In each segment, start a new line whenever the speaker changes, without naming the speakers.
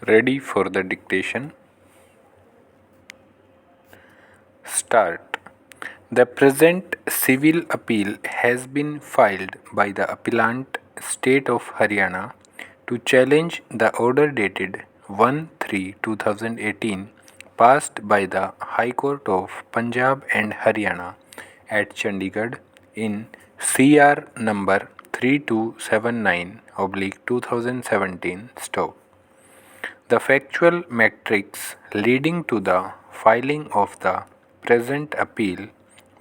Ready for the dictation? Start. The present civil appeal has been filed by the appellant State of Haryana to challenge the order dated 1/3/2018 passed by the High Court of Punjab and Haryana at Chandigarh in CR number 3279/2017 stop. The factual matrix leading to the filing of the present appeal,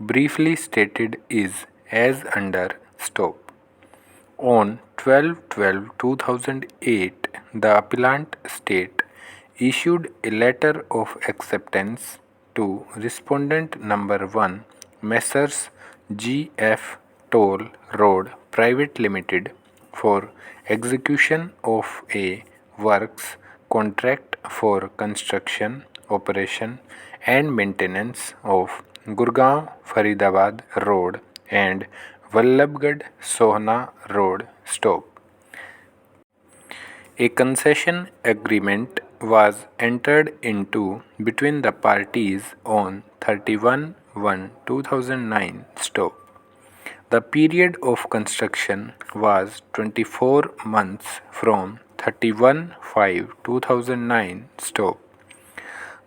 briefly stated, is as under stop. On 12/12/2008, the appellant state issued a letter of acceptance to respondent number 1, Messrs. G.F. Toll Road Private Limited, for execution of a works contract for construction, operation and maintenance of Gurgaon Faridabad Road and Vallabhgarh Sohna Road stop. A concession agreement was entered into between the parties on 31/1/2009 stop. The period of construction was 24 months from 31/5/2009 stop.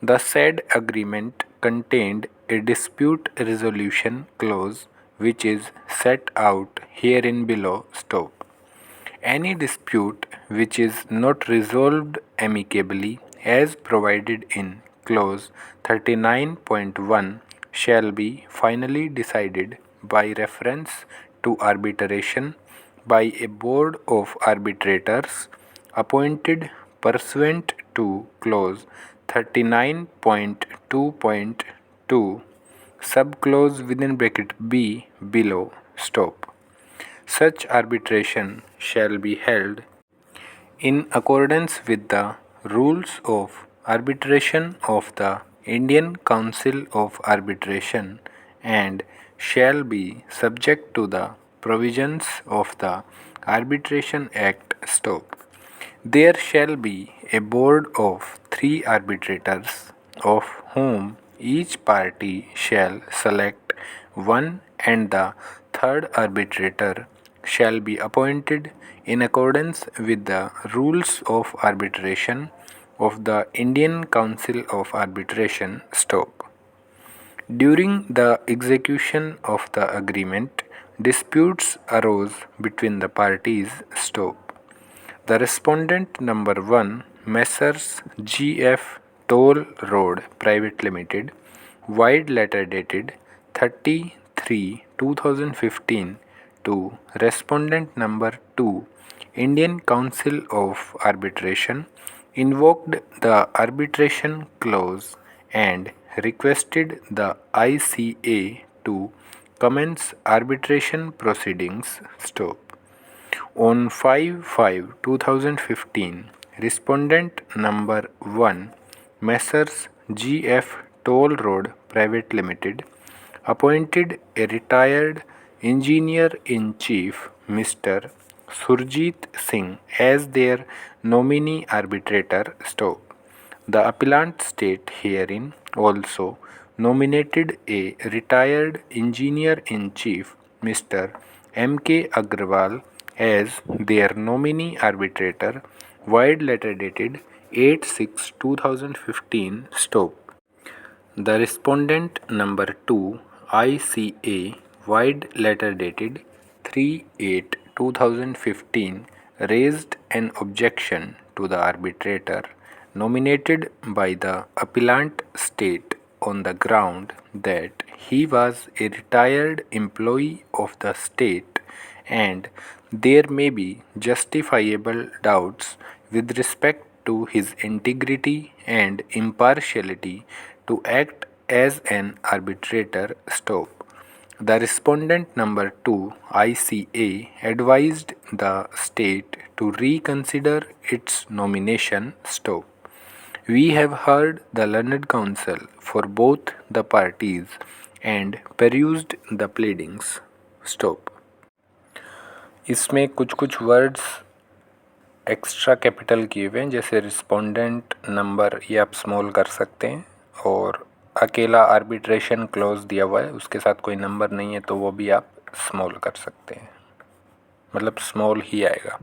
The said agreement contained a dispute resolution clause which is set out herein below stop. Any dispute which is not resolved amicably as provided in clause 39.1 shall be finally decided by reference to arbitration by a board of arbitrators appointed pursuant to clause 39.2.2 subclause within bracket B below stop. Such arbitration shall be held in accordance with the rules of arbitration of the Indian Council of Arbitration and shall be subject to the provisions of the Arbitration Act stop. There shall be a board of 3 arbitrators, of whom each party shall select one, and the third arbitrator shall be appointed in accordance with the rules of arbitration of the Indian Council of Arbitration stop. During the execution of the agreement, disputes arose between the parties stop. The respondent number 1, Messrs. G.F. Toll Road Private Limited, wide letter dated 30/3/2015 to respondent number 2, Indian Council of Arbitration, invoked the arbitration clause and requested the ICA to commence arbitration proceedings stop. On 5/5/2015, respondent number 1, Messrs. G.F. Toll Road Private Limited, appointed a retired engineer-in-chief, Mr. Surjit Singh, as their nominee arbitrator stop. The appellant state herein also nominated a retired engineer-in-chief, Mr. M.K. Agrawal, as their nominee arbitrator, wide letter dated 8/6/2015 stop. The respondent number 2, ICA, wide letter dated 3/8/2015, raised an objection to the arbitrator nominated by the appellant state on the ground that he was a retired employee of the state and there may be justifiable doubts with respect to his integrity and impartiality to act as an arbitrator stop. The respondent number 2, ICA, advised the state to reconsider its nomination stop. We have heard the learned counsel for both the parties and perused the pleadings stop. इसमें कुछ कुछ words extra capital किए हुए हैं, जैसे respondent number, ये आप small कर सकते हैं। और अकेला आर्बिट्रेशन क्लॉज दिया हुआ है, उसके साथ कोई नंबर नहीं है, तो वो भी आप स्मॉल कर सकते हैं, मतलब स्मॉल ही आएगा।